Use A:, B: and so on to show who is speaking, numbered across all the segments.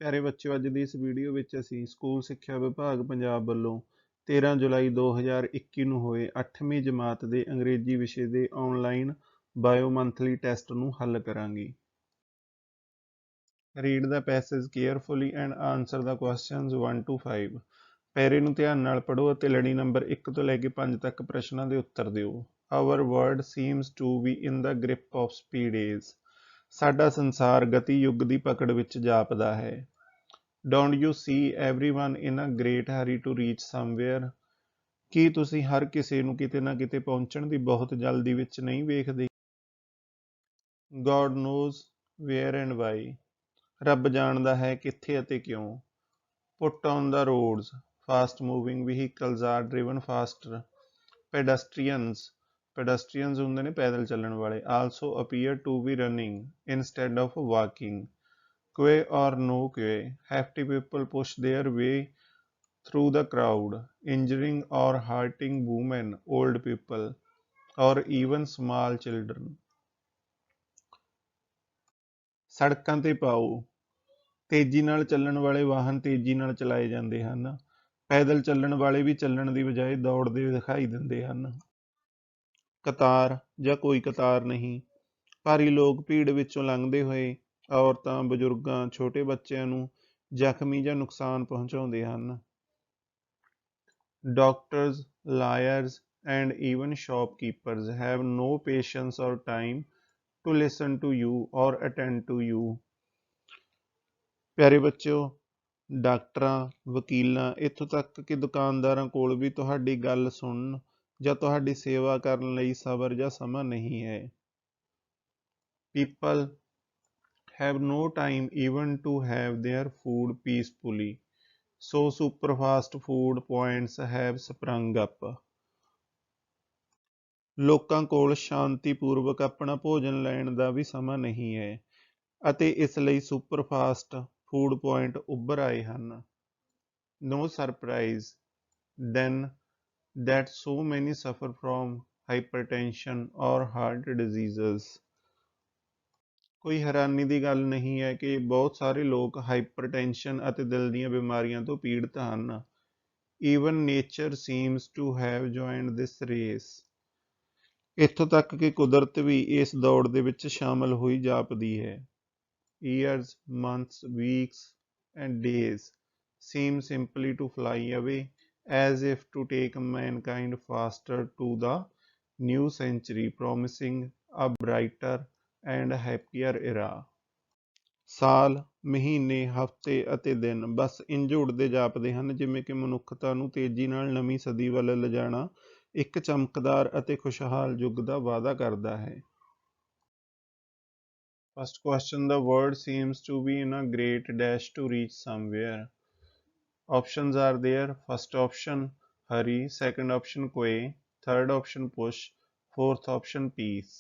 A: प्यारे बच्चों, अज की इस वीडियो में असी स्कूल सिक्ख्या विभाग पंजाब वालों 13 जुलाई 2021 ਨੂੰ ਹੋਏ 8ਵੀਂ जमात के अंग्रेजी विषय के ऑनलाइन बायो मंथली टैसट ਨੂੰ हल करांगे। Read the passage carefully and answer the questions 1 to 5। पैरे ਨੂੰ ਧਿਆਨ ਨਾਲ ਪੜੋ ਅਤੇ ਲੜੀ ਨੰਬਰ 1 ਤੋਂ ਲੈ ਕੇ 5 ਤੱਕ ਪ੍ਰਸ਼ਨਾਂ ਦੇ ਉੱਤਰ ਦਿਓ। Our world seems to be in the grip of speed age। ਸਾਡਾ ਸੰਸਾਰ ਗਤੀ ਯੁੱਗ ਦੀ ਪਕੜ ਵਿੱਚ ਜਾਪਦਾ ਹੈ। Don't you see everyone in a great hurry to reach somewhere? ਕੀ ਤੁਸੀਂ ਹਰ ਕਿਸੇ ਨੂੰ ਕਿਤੇ ਨਾ ਕਿਤੇ ਪਹੁੰਚਣ ਦੀ ਬਹੁਤ ਜਲਦੀ ਵਿੱਚ ਨਹੀਂ ਵੇਖਦੇ? God knows where and why। ਰੱਬ ਜਾਣਦਾ ਹੈ ਕਿੱਥੇ ਅਤੇ ਕਿਉਂ। Put on the roads। Fast moving vehicles are driven faster। Pedestrians ਹੁੰਦੇ ਨੇ ਪੈਦਲ ਚੱਲਣ ਵਾਲੇ also appear to be running instead of walking। Quay or no quay, hefty people push their way through the crowd, injuring or hurting women, old people, or even small children। ਸੜਕਾਂ ਤੇ ਪਾਓ। ਤੇਜ਼ੀ ਨਾਲ ਚੱਲਣ ਵਾਲੇ ਵਾਹਨ ਤੇਜ਼ੀ ਨਾਲ ਚਲਾਏ ਜਾਂਦੇ ਹਨ। ਪੈਦਲ ਚੱਲਣ ਵਾਲੇ ਵੀ ਚੱਲਣ ਦੀ ਬਜਾਏ ਦੌੜਦੇ ਦਿਖਾਈ ਦਿੰਦੇ ਹਨ। ਕਤਾਰ ਜਾਂ ਕੋਈ ਕਤਾਰ ਨਹੀਂ। ਭਾਰੀ ਲੋਕ ਭੀੜ ਵਿੱਚੋਂ ਲੰਘਦੇ ਹੋਏ ਔਰਤਾਂ, ਬਜ਼ੁਰਗਾਂ, ਛੋਟੇ ਬੱਚਿਆਂ ਨੂੰ ਜ਼ਖਮੀ ਜਾਂ ਨੁਕਸਾਨ ਪਹੁੰਚਾਉਂਦੇ ਹਨ। Doctors, lawyers, and even shopkeepers have no patience or time to listen to you or attend to you। ਪਿਆਰੇ ਬੱਚਿਓ, ਡਾਕਟਰਾਂ, ਵਕੀਲਾਂ, ਇੱਥੋਂ ਤੱਕ ਕਿ ਦੁਕਾਨਦਾਰਾਂ ਕੋਲ ਵੀ ਤੁਹਾਡੀ ਗੱਲ ਸੁਣਨ ਜਾਂ ਤੁਹਾਡੀ ਸੇਵਾ ਕਰਨ ਲਈ ਸਬਰ ਜਾਂ ਸਮਾਂ ਨਹੀਂ ਹੈ। People have no time even to have their food peacefully, so superfast food points have sprung up। ਲੋਕਾਂ ਕੋਲ ਸ਼ਾਂਤੀਪੂਰਵਕ ਆਪਣਾ ਭੋਜਨ ਲੈਣ ਦਾ ਵੀ ਸਮਾਂ ਨਹੀਂ ਹੈ ਅਤੇ ਇਸ ਲਈ ਸੁਪਰਫਾਸਟ ਫੂਡ ਪੁਆਇੰਟ ਉੱਭਰ ਆਏ ਹਨ। No surprise then that so many suffer from hypertension or heart diseases। ਕੋਈ ਹੈਰਾਨੀ ਦੀ ਗੱਲ ਨਹੀਂ ਹੈ ਕਿ ਬਹੁਤ ਸਾਰੇ ਲੋਕ ਹਾਈਪਰਟੈਂਸ਼ਨ ਅਤੇ ਦਿਲ ਦੀਆਂ ਬਿਮਾਰੀਆਂ ਤੋਂ ਪੀੜਤ ਹਨ। Even nature seems to have joined this race। ਇੱਥੋਂ ਤੱਕ ਕਿ ਕੁਦਰਤ ਵੀ ਇਸ ਦੌੜ ਦੇ ਵਿੱਚ ਸ਼ਾਮਲ ਹੋਈ ਜਾਪਦੀ ਹੈ। Years, months, weeks and days seem simply to fly away as if to take mankind faster to the new century, promising a brighter and happier era। ਸਾਲ, ਮਹੀਨੇ, ਹਫ਼ਤੇ ਅਤੇ ਦਿਨ ਬਸ ਇੰਝ ਉੱਡਦੇ ਜਾਪਦੇ ਹਨ ਜਿਵੇਂ ਕਿ ਮਨੁੱਖਤਾ ਨੂੰ ਤੇਜ਼ੀ ਨਾਲ ਨਵੀਂ ਸਦੀ ਵੱਲ ਲਿਜਾਣਾ ਇੱਕ ਚਮਕਦਾਰ ਅਤੇ ਖੁਸ਼ਹਾਲ ਯੁੱਗ ਦਾ ਵਾਅਦਾ ਕਰਦਾ ਹੈ। First question, the world seems to be in a great dash to reach somewhere। Options are there। First option hurry, second option quay, third option push, fourth option peace।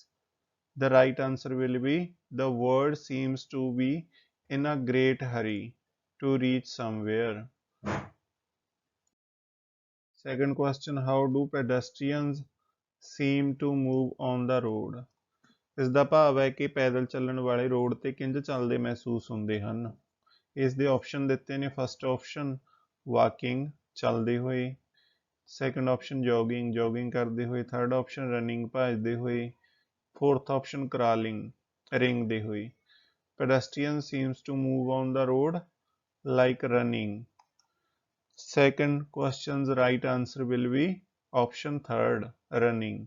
A: The right answer will be the world seems to be in a great hurry to reach somewhere। Second question, how do pedestrians seem to move on the road। ਇਸ ਦਾ ਭਾਵ ਹੈ ਕਿ ਪੈਦਲ ਚੱਲਣ ਵਾਲੇ road ਤੇ ਕਿੰਝ ਚੱਲਦੇ ਮਹਿਸੂਸ ਹੁੰਦੇ ਹਨ। ਇਸ ਦੇ ਆਪਸ਼ਨ ਦਿੱਤੇ ਨੇ। ਫਸਟ ਆਪਸ਼ਨ ਵਾਕਿੰਗ, ਚੱਲਦੇ ਹੋਏ, ਸੈਕੰਡ ਆਪਸ਼ਨ ਜੋਗਿੰਗ, ਜੋਗਿੰਗ ਕਰਦੇ ਹੋਏ, ਥਰਡ ਆਪਸ਼ਨ ਰਨਿੰਗ, ਭੱਜਦੇ ਹੋਏ, ਫੋਰਥ ਆਪਸ਼ਨ ਕਰਾਲਿੰਗ, ਰਿੰਗਦੇ ਹੋਏ। Pedestrian seems to move on the road like running. Second question's right answer will be option third, running।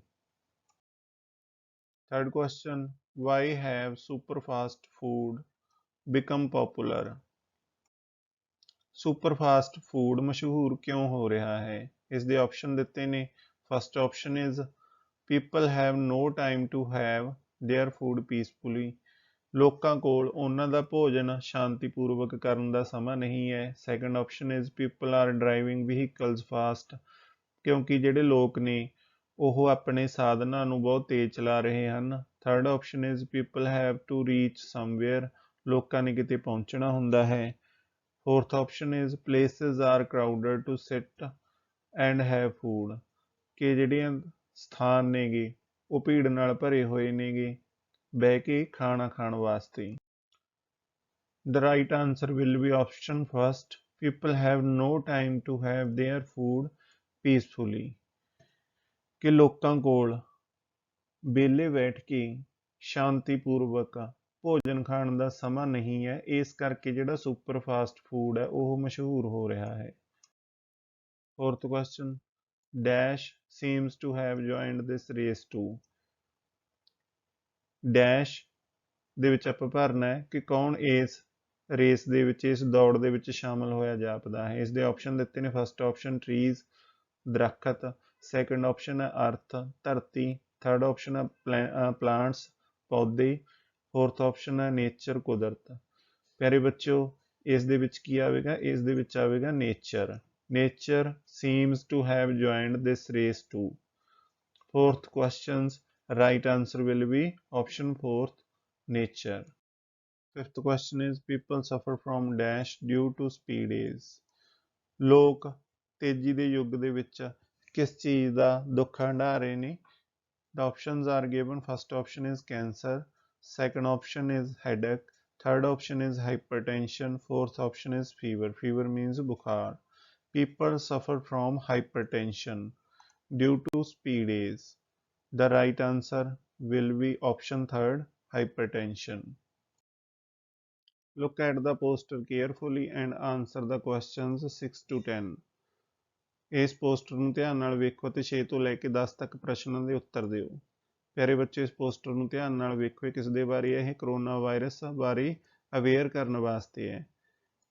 A: Third question, why have superfast food become popular। Superfast food ਮਸ਼ਹੂਰ ਕਿਉਂ ਹੋ ਰਿਹਾ ਹੈ। ਇਸ ਦੇ option ਦਿੱਤੇ ਨੇ। First option is people have no time to have their food peacefully. ਲੋਕਾਂ ਕੋਲ ਉਹਨਾਂ ਦਾ ਭੋਜਨ ਸ਼ਾਂਤੀਪੂਰਵਕ ਕਰਨ ਦਾ ਸਮਾਂ ਨਹੀਂ ਹੈ। Second option is people are driving vehicles fast. ਕਿਉਂਕਿ ਜਿਹੜੇ ਲੋਕ ਨੇ ਉਹ ਆਪਣੇ ਸਾਧਨਾਂ ਨੂੰ ਬਹੁਤ ਤੇਜ਼ ਚਲਾ ਰਹੇ ਹਨ। Third option is people have to reach somewhere. ਲੋਕਾਂ ਨੇ ਕਿਤੇ ਪਹੁੰਚਣਾ ਹੁੰਦਾ ਹੈ। Fourth option is places are crowded to sit and have food. ਕਿ ਜਿਹੜੀਆਂ ਸਥਾਨ ਨੇਗੇ ਉਹ ਭੀੜ ਨਾਲ ਭਰੇ ਹੋਏ ਨੇਗੇ ਬਹਿ ਕੇ ਖਾਣਾ ਖਾਣ ਵਾਸਤੇ। The right answer will be option first. People have no time to have their food peacefully. ਕਿ ਲੋਕਾਂ ਕੋਲ ਵਿਹਲੇ ਬੈਠ ਕੇ ਸ਼ਾਂਤੀਪੂਰਵਕ ਭੋਜਨ ਖਾਣ ਦਾ ਸਮਾਂ ਨਹੀਂ ਹੈ, ਇਸ ਕਰਕੇ ਜਿਹੜਾ ਸੁਪਰ ਫਾਸਟ ਫੂਡ ਹੈ ਉਹ ਮਸ਼ਹੂਰ ਹੋ ਰਿਹਾ ਹੈ। Fourth question, dash seems to have joined this race too. dash ਦੇ ਵਿੱਚ ਆਪਾਂ ਭਰਨਾ ਹੈ ਕਿ ਕੌਣ ਇਸ ਰੇਸ ਦੇ ਵਿੱਚ, ਇਸ ਦੌੜ ਦੇ ਵਿੱਚ ਸ਼ਾਮਲ ਹੋਇਆ ਜਾਪਦਾ ਹੈ। ਇਸ ਦੇ ਆਪਸ਼ਨ ਦਿੱਤੇ ਨੇ। ਫਸਟ ਆਪਸ਼ਨ ਟਰੀਜ਼, ਦਰਖਤ। ਸੈਕੰਡ ਆਪਸ਼ਨ ਹੈ ਅਰਥ, ਧਰਤੀ। ਥਰਡ ਆਪਸ਼ਨ ਹੈ ਪਲਾਂਟਸ, ਪੌਦੇ। ਫੋਰਥ ਆਪਸ਼ਨ ਹੈ ਨੇਚਰ, ਕੁਦਰਤ। ਪਿਆਰੇ ਬੱਚਿਓ, ਇਸ ਦੇ ਵਿੱਚ ਕੀ ਆਵੇਗਾ? ਇਸ ਦੇ ਵਿੱਚ ਆਵੇਗਾ nature. Nature seems to have joined this race too. Fourth question's right answer will be option fourth, nature. Fifth question is people suffer from dash due to speed is. ਲੋਕ ਤੇਜ਼ੀ ਦੇ ਯੁੱਗ ਦੇ ਵਿੱਚ ਕਿਸ ਚੀਜ਼ ਦਾ ਦੁੱਖ ਹੰਢਾ ਰਹੇ ਨੇ? The options are given. First option is cancer, second option is headache, third option is hypertension, fourth option is fever. Fever means बुखार. People suffer from hypertension due to speed is. The right answer will be option third, hypertension. Look at the poster carefully and answer the questions 6 to 10. ਇਸ poster ਨੂੰ ਧਿਆਨ ਨਾਲ ਵੇਖੋ ਤੇ 6 ਤੋਂ ਲੈ ਕੇ 10 ਤੱਕ ਪ੍ਰਸ਼ਨਾਂ ਦੇ ਉੱਤਰ ਦਿਓ। ਪਿਆਰੇ ਬੱਚੇ, ਇਸ ਪੋਸਟਰ ਨੂੰ ਧਿਆਨ ਨਾਲ ਵੇਖੋ। ਇਹ ਕਿਸ ਦੇ ਬਾਰੇ ਹੈ? ਇਹ ਕਰੋਨਾ ਵਾਇਰਸ ਬਾਰੇ ਅਵੇਅਰ ਕਰਨ ਵਾਸਤੇ ਹੈ।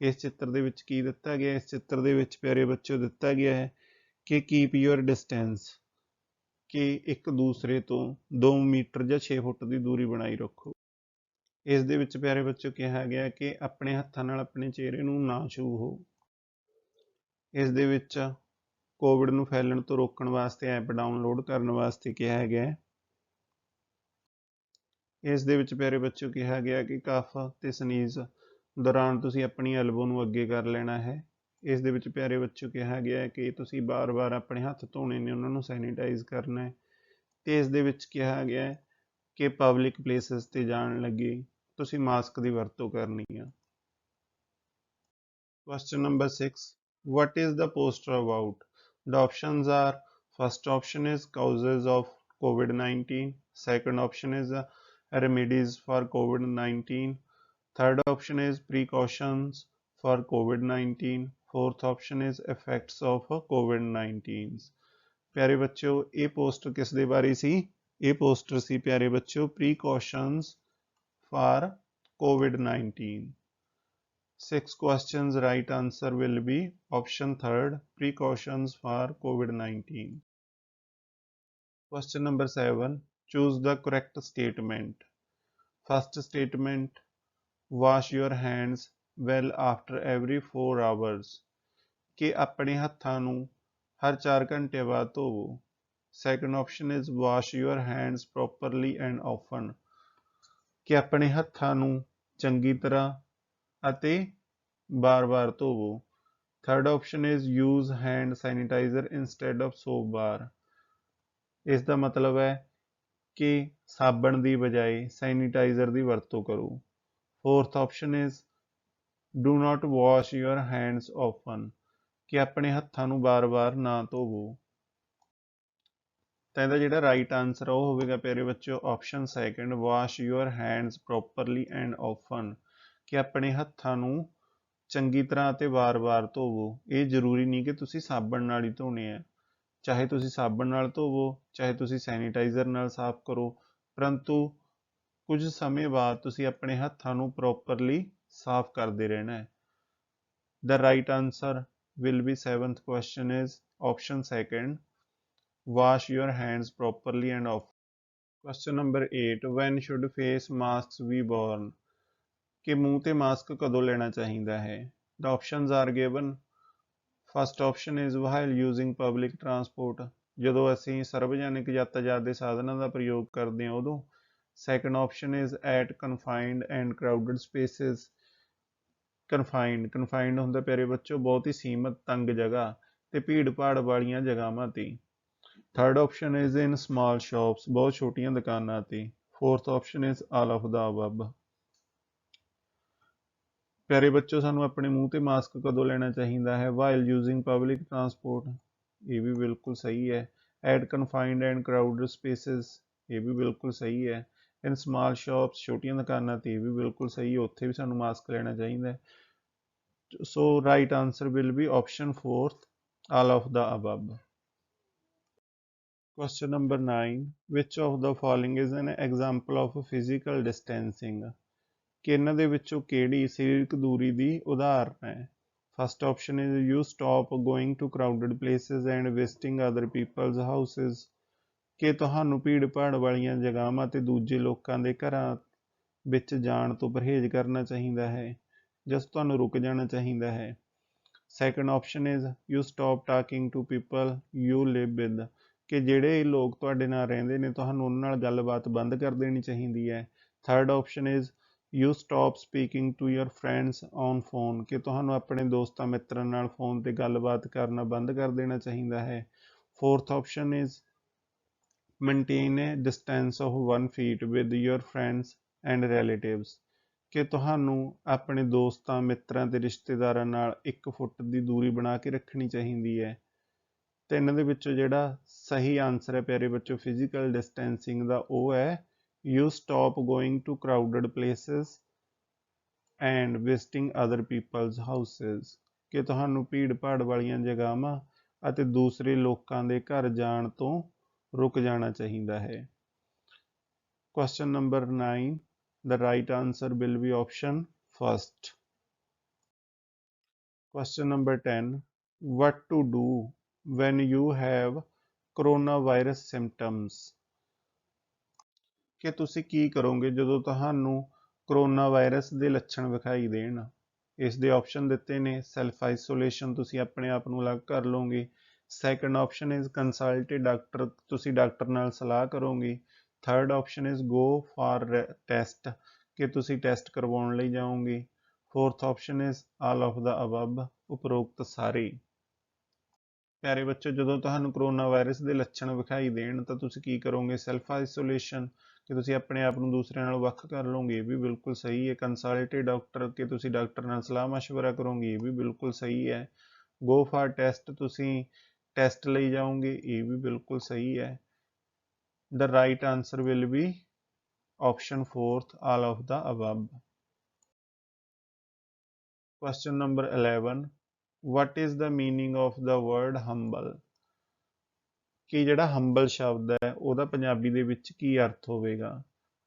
A: ਇਸ ਚਿੱਤਰ ਦੇ ਵਿੱਚ ਕੀ ਦਿੱਤਾ ਗਿਆ? ਇਸ ਚਿੱਤਰ ਦੇ ਵਿੱਚ ਪਿਆਰੇ ਬੱਚਿਓ ਦਿੱਤਾ ਗਿਆ ਹੈ ਕਿ ਕੀਪ ਯੂਅਰ ਡਿਸਟੈਂਸ, ਕਿ ਇੱਕ ਦੂਸਰੇ ਤੋਂ 2 ਮੀਟਰ ਜਾਂ 6 ਫੁੱਟ ਦੀ ਦੂਰੀ ਬਣਾਈ ਰੱਖੋ। ਇਸ ਦੇ ਵਿੱਚ ਪਿਆਰੇ ਬੱਚਿਓ ਕਿਹਾ ਗਿਆ ਕਿ ਆਪਣੇ ਹੱਥਾਂ ਨਾਲ ਆਪਣੇ ਚਿਹਰੇ ਨੂੰ ਨਾ ਛੂਹੋ। ਇਸ ਦੇ ਵਿੱਚ ਕੋਵਿਡ ਨੂੰ ਫੈਲਣ ਤੋਂ ਰੋਕਣ ਵਾਸਤੇ ਐਪ ਡਾਊਨਲੋਡ ਕਰਨ ਵਾਸਤੇ ਕਿਹਾ ਗਿਆ ਹੈ। ਇਸ ਦੇ ਵਿੱਚ ਪਿਆਰੇ ਬੱਚਿਓ ਕਿਹਾ ਗਿਆ ਕਿ ਕਫ ਤੇ ਸਨੀਜ਼ ਦੌਰਾਨ ਤੁਸੀਂ ਆਪਣੀ ਐਲਬੋ ਨੂੰ ਅੱਗੇ ਕਰ ਲੈਣਾ ਹੈ। ਇਸ ਦੇ ਵਿੱਚ ਪਿਆਰੇ ਬੱਚਿਓ ਕਿਹਾ ਗਿਆ ਹੈ ਕਿ ਤੁਸੀਂ ਬਾਰ-ਬਾਰ ਆਪਣੇ ਹੱਥ ਧੋਣੇ ਨੇ, ਉਹਨਾਂ ਨੂੰ ਸੈਨੀਟਾਈਜ਼ ਕਰਨਾ ਹੈ। ਤੇ ਇਸ ਦੇ ਵਿੱਚ ਕਿਹਾ ਗਿਆ ਹੈ ਕਿ ਪਬਲਿਕ ਪਲੇਸਿਸ ਤੇ ਜਾਣ ਲੱਗੇ ਤੁਸੀਂ ਮਾਸਕ ਦੀ ਵਰਤੋਂ ਕਰਨੀ ਆ। Question number 6. What is the poster about? The options are: first option is causes of COVID-19, second option is remedies for COVID-19, third option is precautions for COVID-19, fourth option is effects of COVID-19. ਪਿਆਰੇ ਬੱਚਿਓ, ਇਹ poster ਕਿਸ ਦੇ ਬਾਰੇ ਸੀ? ਇਹ poster ਸੀ ਪਿਆਰੇ ਬੱਚਿਓ precautions for COVID-19. 6 questions, right answer will be option third, precautions for COVID-19. Question number 7. Choose the correct statement. First statement, wash your hands well after every 4 hours. ਕਿ ਆਪਣੇ ਹੱਥਾਂ ਨੂੰ ਹਰ 4 ਘੰਟੇ ਬਾਅਦ ਧੋਵੋ। Second option is wash your hands properly and often. ਕਿ ਆਪਣੇ ਹੱਥਾਂ ਨੂੰ ਚੰਗੀ ਤਰ੍ਹਾਂ ਅਤੇ ਬਾਰ-ਬਾਰ ਧੋਵੋ। Third option is use hand sanitizer instead of soap bar. ਇਸ ਦਾ ਮਤਲਬ ਹੈ ਕਿ ਸਾਬਣ ਦੀ ਬਜਾਏ ਸੈਨੀਟਾਈਜ਼ਰ ਦੀ ਵਰਤੋਂ ਕਰੋ। Fourth option is do not wash your hands often. ਕਿ ਆਪਣੇ ਹੱਥਾਂ ਨੂੰ ਬਾਰ-ਬਾਰ ਨਾ ਧੋਵੋ। ਤਾਂ ਇਹਦਾ ਜਿਹੜਾ ਰਾਈਟ ਆਨਸਰ ਆ ਉਹ ਹੋਵੇਗਾ ਪਿਆਰੇ ਬੱਚਿਓ option second, wash your hands properly and often. ਕਿ ਆਪਣੇ ਹੱਥਾਂ ਨੂੰ ਚੰਗੀ ਤਰ੍ਹਾਂ ਅਤੇ ਵਾਰ-ਵਾਰ ਧੋਵੋ। ਇਹ ਜ਼ਰੂਰੀ ਨਹੀਂ ਕਿ ਤੁਸੀਂ ਸਾਬਣ ਨਾਲ ਹੀ ਧੋਣੇ ਆ। ਚਾਹੇ ਤੁਸੀਂ ਸਾਬਣ ਨਾਲ ਧੋਵੋ, ਚਾਹੇ ਤੁਸੀਂ ਸੈਨੀਟਾਈਜ਼ਰ ਨਾਲ ਸਾਫ਼ ਕਰੋ, ਪਰੰਤੂ ਕੁਝ ਸਮੇਂ ਬਾਅਦ ਤੁਸੀਂ ਆਪਣੇ ਹੱਥਾਂ ਨੂੰ ਪ੍ਰੋਪਰਲੀ ਸਾਫ਼ ਕਰਦੇ ਰਹਿਣਾ ਹੈ। The right answer will be 7th question is option second, wash your hands properly and often. Question number 8. When should face masks be worn? ਕਿ ਮੂੰਹ ਤੇ ਮਾਸਕ ਕਦੋਂ ਲੈਣਾ ਚਾਹੀਦਾ ਹੈ? The options are given. First option is while using public transport. ਜਦੋਂ ਅਸੀਂ ਸਰਵਜਨਿਕ ਯਾਤਾਯਾਤ ਦੇ ਸਾਧਨਾਂ ਦਾ ਪ੍ਰਯੋਗ ਕਰਦੇ ਹਾਂ ਉਦੋਂ। Second option is at confined and crowded spaces. confined ਹੁੰਦਾ ਪਿਆਰੇ ਬੱਚੋ ਬਹੁਤ ਹੀ ਸੀਮਤ ਤੰਗ ਜਗ੍ਹਾ ਤੇ ਭੀੜ ਭਾੜ ਵਾਲੀਆਂ ਜਗ੍ਹਾਵਾਂ ਤੇ। Third option is in small shops. ਬਹੁਤ ਛੋਟੀਆਂ ਦੁਕਾਨਾਂ ਤੇ। Fourth option is all of the above. ਪਿਆਰੇ ਬੱਚੋ, ਸਾਨੂੰ ਆਪਣੇ ਮੂੰਹ ਤੇ ਮਾਸਕ ਕਦੋਂ ਲੈਣਾ ਚਾਹੀਦਾ ਹੈ? ਵਾਈਲ ਯੂਜ਼ਿੰਗ ਪਬਲਿਕ ਟਰਾਂਸਪੋਰਟ, ਇਹ ਵੀ ਬਿਲਕੁਲ ਸਹੀ ਹੈ। ਐਟ ਕਨਫਾਈਨਡ ਐਂਡ ਕਰਾਊਡਡ ਸਪੇਸਿਸ, ਇਹ ਵੀ ਬਿਲਕੁਲ ਸਹੀ ਹੈ। ਇਨ ਸਮਾਲ ਸ਼ਾਪਸ, ਛੋਟੀਆਂ ਦੁਕਾਨਾਂ ਤੇ, ਇਹ ਵੀ ਬਿਲਕੁਲ ਸਹੀ ਹੈ, ਉੱਥੇ ਵੀ ਸਾਨੂੰ ਮਾਸਕ ਲੈਣਾ ਚਾਹੀਦਾ ਹੈ। ਸੋ right answer will be option 4th, all of the above. Question number 9. Which of the following is an example of physical distancing? ਕਿ ਇਹਨਾਂ ਦੇ ਵਿੱਚੋਂ ਕਿਹੜੀ ਸਰੀਰਕ ਦੂਰੀ ਦੀ ਉਦਾਹਰਨ ਹੈ? First option is you stop going to crowded places and visiting other people's houses, ਕਿ ਤੁਹਾਨੂੰ ਭੀੜ ਭਾੜ ਵਾਲੀਆਂ ਜਗ੍ਹਾਵਾਂ ਤੇ ਦੂਜੇ ਲੋਕਾਂ ਦੇ ਘਰਾਂ ਵਿੱਚ ਜਾਣ ਤੋਂ ਪਰਹੇਜ਼ ਕਰਨਾ ਚਾਹੀਦਾ ਹੈ, ਜਾਂ ਤੁਹਾਨੂੰ ਰੁਕ ਜਾਣਾ ਚਾਹੀਦਾ ਹੈ। Second option is you stop talking to people you live with, ਕਿ ਜਿਹੜੇ ਲੋਕ ਤੁਹਾਡੇ ਨਾਲ ਰਹਿੰਦੇ ਨੇ ਤੁਹਾਨੂੰ ਉਹਨਾਂ ਨਾਲ ਗੱਲਬਾਤ ਬੰਦ ਕਰ ਦੇਣੀ ਚਾਹੀਦੀ ਹੈ। Third option is you stop speaking to your friends on phone, ਕਿ ਤੁਹਾਨੂੰ ਆਪਣੇ ਦੋਸਤਾਂ ਮਿੱਤਰਾਂ ਨਾਲ ਫੋਨ ਤੇ ਗੱਲਬਾਤ ਕਰਨਾ ਬੰਦ ਕਰ ਦੇਣਾ ਚਾਹੀਦਾ ਹੈ। Fourth option is maintain A distance of 1 feet with your friends and relatives, ਕਿ ਤੁਹਾਨੂੰ ਆਪਣੇ ਦੋਸਤਾਂ ਮਿੱਤਰਾਂ ਤੇ ਰਿਸ਼ਤੇਦਾਰਾਂ ਨਾਲ 1 ਫੁੱਟ ਦੀ ਦੂਰੀ ਬਣਾ ਕੇ ਰੱਖਣੀ ਚਾਹੀਦੀ ਹੈ। ਤੇ ਇਹਨਾਂ ਦੇ ਵਿੱਚੋਂ ਜਿਹੜਾ ਸਹੀ ਆਨਸਰ ਹੈ ਪਿਆਰੇ ਬੱਚੋ ਫਿਜ਼ੀਕਲ ਡਿਸਟੈਂਸਿੰਗ ਦਾ, ਉਹ ਹੈ you stop going to crowded places and visiting other people's houses, ਕਿ ਤੁਹਾਨੂੰ ਭੀੜ ਭਾੜ ਵਾਲੀਆਂ ਜਗ੍ਹਾਵਾਂ ਅਤੇ ਦੂਸਰੇ ਲੋਕਾਂ ਦੇ ਘਰ ਜਾਣ ਤੋਂ ਰੁਕ ਜਾਣਾ ਚਾਹੀਦਾ ਹੈ। Question number 9, the right answer will be option first. Question number 10, what to do when you have coronavirus symptoms? ਕਿ ਤੁਸੀਂ ਕੀ ਕਰੋਗੇ ਜਦੋਂ ਤੁਹਾਨੂੰ ਕਰੋਨਾ ਵਾਇਰਸ ਦੇ ਲੱਛਣ ਵਿਖਾਈ ਦੇਣ? ਇਸ ਦੇ ਆਪਸ਼ਨ ਦਿੱਤੇ ਨੇ। ਸੈਲਫ ਆਈਸੋਲੇਸ਼ਨ, ਤੁਸੀਂ ਆਪਣੇ ਆਪ ਨੂੰ ਅਲੱਗ ਕਰ ਲਓਗੇ। Second option is consult doctor, ਤੁਸੀਂ ਡਾਕਟਰ ਨਾਲ ਸਲਾਹ ਕਰੋਗੇ। Third option is go for test, ਕਿ ਤੁਸੀਂ ਟੈਸਟ ਕਰਵਾਉਣ ਲਈ ਜਾਓਗੇ। Fourth option is all of the above, ਉਪਰੋਕਤ ਸਾਰੇ। ਪਿਆਰੇ ਬੱਚੋ, ਜਦੋਂ ਤੁਹਾਨੂੰ ਕਰੋਨਾ ਵਾਇਰਸ ਦੇ ਲੱਛਣ ਵਿਖਾਈ ਦੇਣ ਤਾਂ ਤੁਸੀਂ ਕੀ ਕਰੋਗੇ? ਸੈਲਫ ਆਈਸੋਲੇਸ਼ਨ, ਕਿ ਤੁਸੀਂ ਆਪਣੇ ਆਪ ਨੂੰ ਦੂਸਰਿਆਂ ਨਾਲੋਂ ਵੱਖ ਕਰ ਲਓਗੇ, ਇਹ ਵੀ ਬਿਲਕੁਲ ਸਹੀ ਹੈ। ਕੰਸਲਟ ਡਾਕਟਰ, ਕਿ ਤੁਸੀਂ ਡਾਕਟਰ ਨਾਲ ਸਲਾਹ ਮਸ਼ਵਰਾ ਕਰੋਗੇ, ਇਹ ਵੀ ਬਿਲਕੁਲ ਸਹੀ ਹੈ। ਗੋ ਫਾਰ ਟੈਸਟ, ਤੁਸੀਂ ਟੈਸਟ ਲਈ ਜਾਓਗੇ, ਇਹ ਵੀ ਬਿਲਕੁਲ ਸਹੀ ਹੈ। ਦ right answer will be option 4th, all of the above. Question number 11, what is the meaning of the word humble? ਕਿ ਜਿਹੜਾ ਹੰਬਲ ਸ਼ਬਦ ਹੈ ਉਹਦਾ ਪੰਜਾਬੀ ਦੇ ਵਿੱਚ ਕੀ ਅਰਥ ਹੋਵੇਗਾ?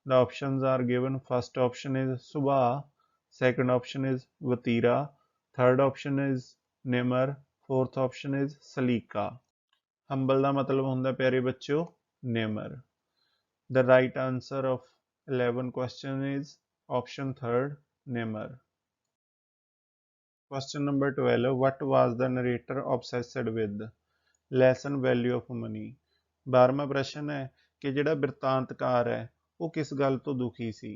A: The options are given. First option is ਸੁਭਾਅ, second option is ਵਤੀਰਾ, third option is ਨਿਮਰ, fourth option is ਸਲੀਕਾ। ਹੰਬਲ ਦਾ ਮਤਲਬ ਹੁੰਦਾ ਪਿਆਰੇ ਬੱਚਿਓ ਨਿਮਰ। The right answer of 11 question is option 3rd, ਨਿਮਰ। Question number 12, what was the narrator obsessed with? Lesson value of money. 12ਵਾਂ ਪ੍ਰਸ਼ਨ ਹੈ ਕਿ ਜਿਹੜਾ ਬਿਰਤਾਂਤਕਾਰ ਹੈ ਉਹ ਕਿਸ ਗੱਲ ਤੋਂ ਦੁਖੀ ਸੀ?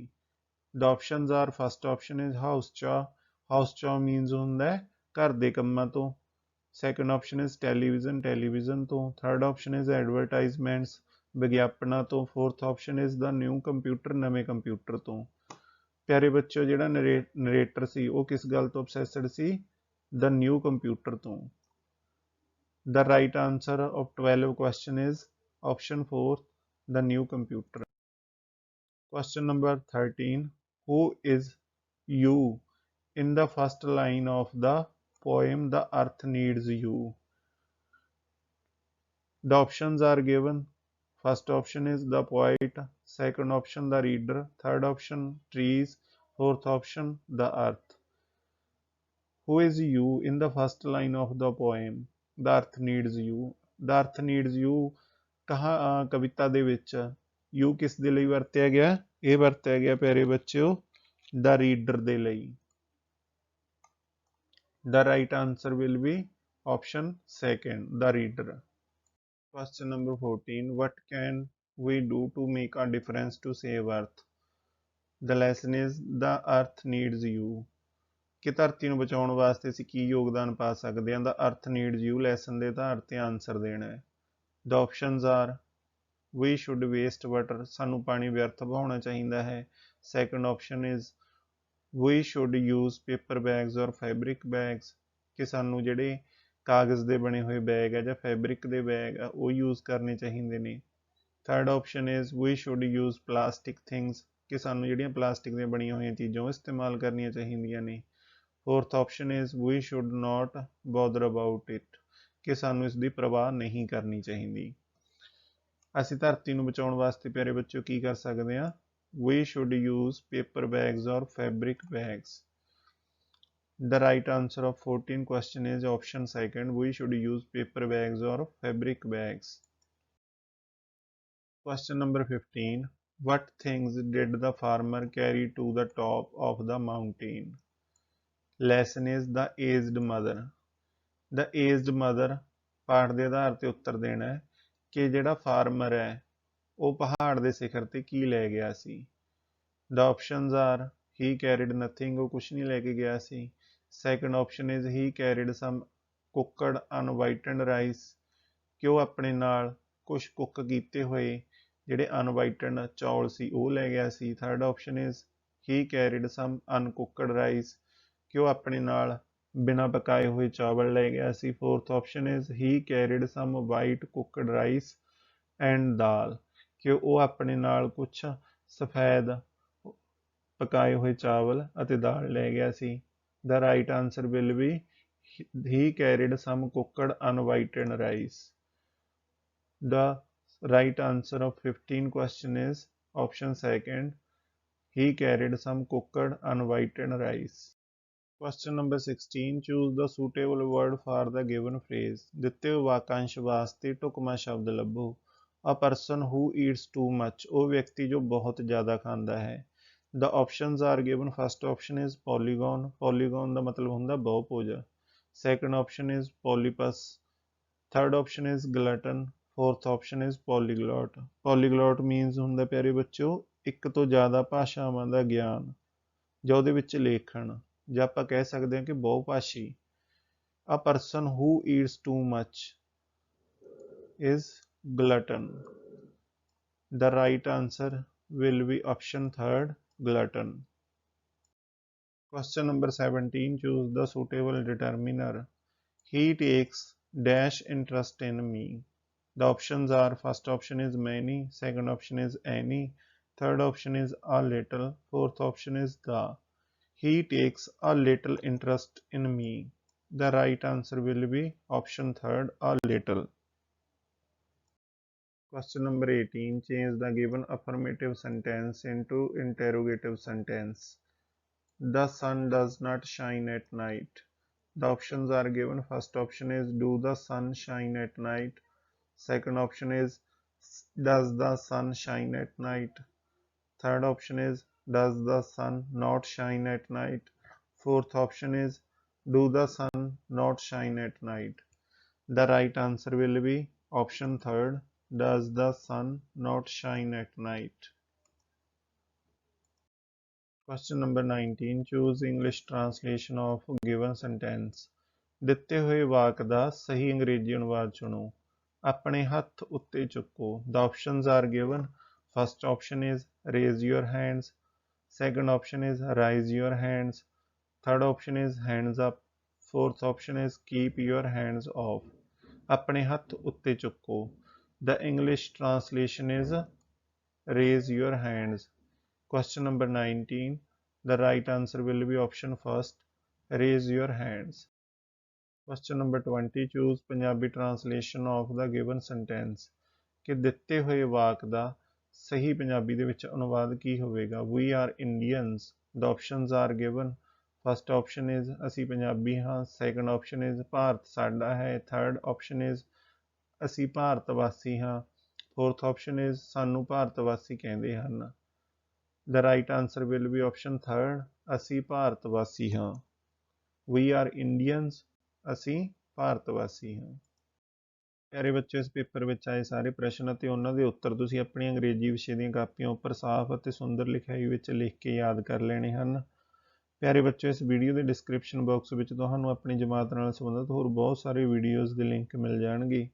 A: The options are, first option is house chaw, house chaw means ਹੁੰਦਾ ਹੈ ਘਰ ਦੇ ਕੰਮਾਂ ਤੋਂ। Second option is television, television ਤੋਂ। Third option is advertisements, ਵਿਗਿਆਪਨਾਂ ਤੋਂ। Fourth option is the new computer, ਨਵੇਂ ਕੰਪਿਊਟਰ ਤੋਂ। ਪਿਆਰੇ ਬੱਚਿਓ, ਜਿਹੜਾ ਨਰੇਟਰ ਸੀ ਉਹ ਕਿਸ ਗੱਲ ਤੋਂ obsessed C? The new computer ਤੋਂ। The right answer of 12 question is option 4, the new computer. Question number 13, who is you in the first line of the poem The Earth Needs You? The options are given. First option is the poet, second option the reader, third option trees, fourth option the earth. Who is you in the first line of the poem The Earth Needs You? The Earth Needs You ਕਵਿਤਾ ਦੇ ਵਿੱਚ you ਕਿਸ ਦੇ ਲਈ ਵਰਤਿਆ ਗਿਆ? ਇਹ ਵਰਤਿਆ ਗਿਆ ਪਿਆਰੇ ਬੱਚਿਓ the reader ਦੇ ਲਈ। The right answer will be option 2nd, the reader. Question number 14, what can we do to make a difference to save earth? The lesson is the earth needs you, ਕਿ ਧਰਤੀ ਨੂੰ ਬਚਾਉਣ ਵਾਸਤੇ ਅਸੀਂ ਕੀ ਯੋਗਦਾਨ ਪਾ ਸਕਦੇ ਹਾਂ? The earth needs you lesson ਦੇ ਆਧਾਰ ਤੇ ਆਨਸਰ ਦੇਣਾ ਹੈ। The options are, we should waste water, ਸਾਨੂੰ ਪਾਣੀ ਵਿਅਰਥ ਵਹਾਉਣਾ ਚਾਹੀਦਾ ਹੈ। Second option is we should use paper bags or fabric bags, ਕਿ ਸਾਨੂੰ ਜਿਹੜੇ ਕਾਗਜ਼ ਦੇ ਬਣੇ ਹੋਏ ਬੈਗ ਆ ਜਾਂ ਫੈਬਰਿਕ ਦੇ ਬੈਗ ਆ ਉਹ ਯੂਜ਼ ਕਰਨੇ ਚਾਹੀਦੇ ਨੇ। Third option is we should use plastic things, ਕਿ ਸਾਨੂੰ ਜਿਹੜੀਆਂ ਪਲਾਸਟਿਕ ਦੀਆਂ ਬਣੀਆਂ ਹੋਈਆਂ ਚੀਜ਼ਾਂ ਉਹ ਇਸਤੇਮਾਲ ਕਰਨੀਆਂ ਚਾਹੀਦੀਆਂ ਨੇ। Fourth option is we should not bother about it, ਕਿ ਸਾਨੂੰ ਇਸ ਦੀ ਪਰਵਾਹ ਨਹੀਂ ਕਰਨੀ ਚਾਹੀਦੀ। ਅਸੀਂ ਧਰਤੀ ਨੂੰ ਬਚਾਉਣ ਵਾਸਤੇ ਪਿਆਰੇ ਬੱਚਿਓ ਕੀ ਕਰ ਸਕਦੇ ਹਾਂ? We should use paper bags or fabric bags. The right answer of 14 question is option second. We should use paper bags or fabric bags. Question number 15. What things did the farmer carry to the top of the mountain? Lesson is the aged mother. The aged mother ਪਾਠ ਦੇ ਆਧਾਰ ਤੇ ਉੱਤਰ ਦੇਣਾ ਹੈ ਕਿ ਜਿਹੜਾ farmer ਹੈ ਉਹ ਪਹਾੜ ਦੇ ਸਿਖਰ ਤੇ ਕੀ ਲੈ ਗਿਆ ਸੀ। The options are he carried nothing, ਉਹ ਕੁਛ ਨਹੀਂ ਲੈ ਕੇ ਗਿਆ ਸੀ। Second option is he carried some cooked unwhitened rice, ਕਿ ਉਹ ਆਪਣੇ ਨਾਲ ਕੁਛ ਕੁੱਕ ਕੀਤੇ ਹੋਏ ਜਿਹੜੇ unwhitened ਚੌਲ ਸੀ ਉਹ ਲੈ ਗਿਆ ਸੀ। Third option is he carried some uncooked rice, ਕਿ ਉਹ ਆਪਣੇ ਨਾਲ ਬਿਨਾਂ ਪਕਾਏ ਹੋਏ ਚਾਵਲ ਲੈ ਗਿਆ ਸੀ। Fourth option is he carried some white cooked rice and ਦਾਲ, ਕਿ ਉਹ ਆਪਣੇ ਨਾਲ ਕੁਛ ਸਫੈਦ ਪਕਾਏ ਹੋਏ ਚਾਵਲ ਅਤੇ ਦਾਲ ਲੈ ਗਿਆ ਸੀ। The right answer will be he carried some cooked unwhitened rice. The right answer of 15 question is option second. He carried some cooked unwhitened rice. Question number 16. Choose the suitable word for the given phrase. ਦਿੱਤੇ ਹੋਏ ਵਾਕਾਂਸ਼ ਵਾਸਤੇ ਢੁਕਵਾਂ ਸ਼ਬਦ ਲੱਭੋ। A person who eats too much, ਉਹ ਵਿਅਕਤੀ ਜੋ ਬਹੁਤ ਜ਼ਿਆਦਾ ਖਾਂਦਾ ਹੈ। The options are given. First option is polygon. Polygon ਦਾ ਮਤਲਬ ਹੁੰਦਾ ਬਹੁਭੁਜ। Second option is polypus. Third option is glutton. Fourth option is polyglot. Polyglot means ਹੁੰਦਾ ਪਿਆਰੇ ਬੱਚਿਓ ਇੱਕ ਤੋਂ ਜ਼ਿਆਦਾ ਭਾਸ਼ਾਵਾਂ ਦਾ ਗਿਆਨ ਜਾਂ ਉਹਦੇ ਵਿੱਚ ਲੇਖਣ, ਜਾਂ ਆਪਾਂ ਕਹਿ ਸਕਦੇ ਹਾਂ ਕਿ ਬਹੁਭਾਸ਼ੀ। A person who eats too much is glutton. The right answer will be option third, glutton. Question number 17. Choose the suitable determiner. He takes dash interest in me. The options are, first option is many, second option is any, third option is a little, fourth option is the. He takes a little interest in me. The right answer will be option third, a little. Question number 18. Change the given affirmative sentence into interrogative sentence. The sun does not shine at night. The options are given. First option is do the sun shine at night. Second option is does the sun shine at night. Third option is does the sun not shine at night. Fourth option is do the sun not shine at night. The right answer will be option third, does the sun not shine at night. Question number 19. Choose English translation of given sentence. ਦਿੱਤੇ ਹੋਏ ਵਾਕ ਦਾ ਸਹੀ ਅੰਗਰੇਜ਼ੀ ਅਨੁਵਾਦ ਚੁਣੋ। ਆਪਣੇ ਹੱਥ ਉੱਤੇ ਚੁੱਕੋ। The options are given. First option is raise your hands. Second option is raise your hands. Third option is hands up. Fourth option is keep your hands off. ਆਪਣੇ ਹੱਥ ਉੱਤੇ ਚੁੱਕੋ। The English translation is raise your hands. Question number 19. The right answer will be option first, raise your hands. Question number 20. Choose Punjabi translation of the given sentence. ਕਿ ਦਿੱਤੇ ਹੋਏ ਵਾਕ ਦਾ ਸਹੀ ਪੰਜਾਬੀ ਦੇ ਵਿੱਚ ਅਨੁਵਾਦ ਕੀ ਹੋਵੇਗਾ। We are Indians. The options are given. First option is ਅਸੀਂ ਪੰਜਾਬੀ ਹਾਂ। Second option is ਭਾਰਤ ਸਾਡਾ ਹੈ। Third option is ਅਸੀਂ ਭਾਰਤ ਵਾਸੀ ਹਾਂ। Fourth option is ਸਾਨੂੰ ਭਾਰਤ ਵਾਸੀ ਕਹਿੰਦੇ ਹਨ। The right answer will be option third, ਅਸੀਂ ਭਾਰਤ ਵਾਸੀ ਹਾਂ। We are Indians. ਅਸੀਂ ਭਾਰਤ ਵਾਸੀ ਹਾਂ। ਪਿਆਰੇ ਬੱਚੇ, ਇਸ ਪੇਪਰ ਵਿੱਚ ਆਏ ਸਾਰੇ ਪ੍ਰਸ਼ਨ ਅਤੇ ਉਹਨਾਂ ਦੇ ਉੱਤਰ ਤੁਸੀਂ ਆਪਣੀ ਅੰਗਰੇਜ਼ੀ ਵਿਸ਼ੇ ਦੀਆਂ ਕਾਪੀਆਂ ਉੱਪਰ ਸਾਫ਼ ਅਤੇ ਸੁੰਦਰ ਲਿਖਾਈ ਵਿੱਚ ਲਿਖ ਕੇ ਯਾਦ ਕਰ ਲੈਣੇ ਹਨ। ਪਿਆਰੇ ਬੱਚੇ, ਇਸ ਵੀਡੀਓ ਦੇ ਡਿਸਕ੍ਰਿਪਸ਼ਨ ਬਾਕਸ ਵਿੱਚ ਤੁਹਾਨੂੰ ਆਪਣੀ ਜਮਾਤ ਨਾਲ ਸੰਬੰਧਿਤ ਹੋਰ ਬਹੁਤ ਸਾਰੇ ਵੀਡੀਓਜ਼ ਦੇ ਲਿੰਕ ਮਿਲ ਜਾਣਗੇ।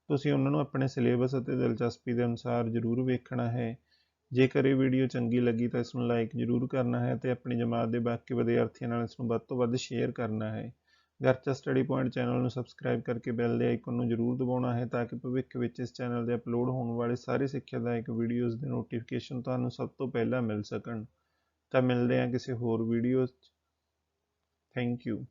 A: ਤੁਸੀਂ ਉਹਨਾਂ ਨੂੰ ਆਪਣੇ ਸਿਲੇਬਸ ਅਤੇ ਦਿਲਚਸਪੀ ਦੇ ਅਨੁਸਾਰ ਜ਼ਰੂਰ ਵੇਖਣਾ ਹੈ। ਜੇਕਰ ਇਹ ਵੀਡੀਓ ਚੰਗੀ ਲੱਗੀ ਤਾਂ ਇਸ ਨੂੰ ਲਾਈਕ ਜ਼ਰੂਰ ਕਰਨਾ ਹੈ ਅਤੇ ਆਪਣੀ ਜਮਾਤ ਦੇ ਬਾਕੀ ਵਿਦਿਆਰਥੀਆਂ ਨਾਲ ਇਸ ਨੂੰ ਵੱਧ ਤੋਂ ਵੱਧ ਸ਼ੇਅਰ ਕਰਨਾ ਹੈ। ਗਰਚਾ ਸਟੱਡੀ ਪੁਆਇੰਟ ਚੈਨਲ ਨੂੰ ਸਬਸਕ੍ਰਾਈਬ ਕਰਕੇ ਬੈਲ ਦੇ ਆਈਕਨ ਨੂੰ ਜ਼ਰੂਰ ਦਬਾਉਣਾ ਹੈ ਤਾਂ ਕਿ ਭਵਿੱਖ ਵਿੱਚ ਇਸ ਚੈਨਲ 'ਤੇ ਅਪਲੋਡ ਹੋਣ ਵਾਲੇ ਸਾਰੇ ਸਿੱਖਿਆਦਾਇਕ ਵੀਡੀਓਜ਼ ਦੇ ਨੋਟੀਫਿਕੇਸ਼ਨ ਤੁਹਾਨੂੰ ਸਭ ਤੋਂ ਪਹਿਲਾਂ ਮਿਲ ਸਕਣ। ਤਾਂ ਮਿਲਦੇ ਹਾਂ ਕਿਸੇ ਹੋਰ ਵੀਡੀਓ 'ਚ। Thank you.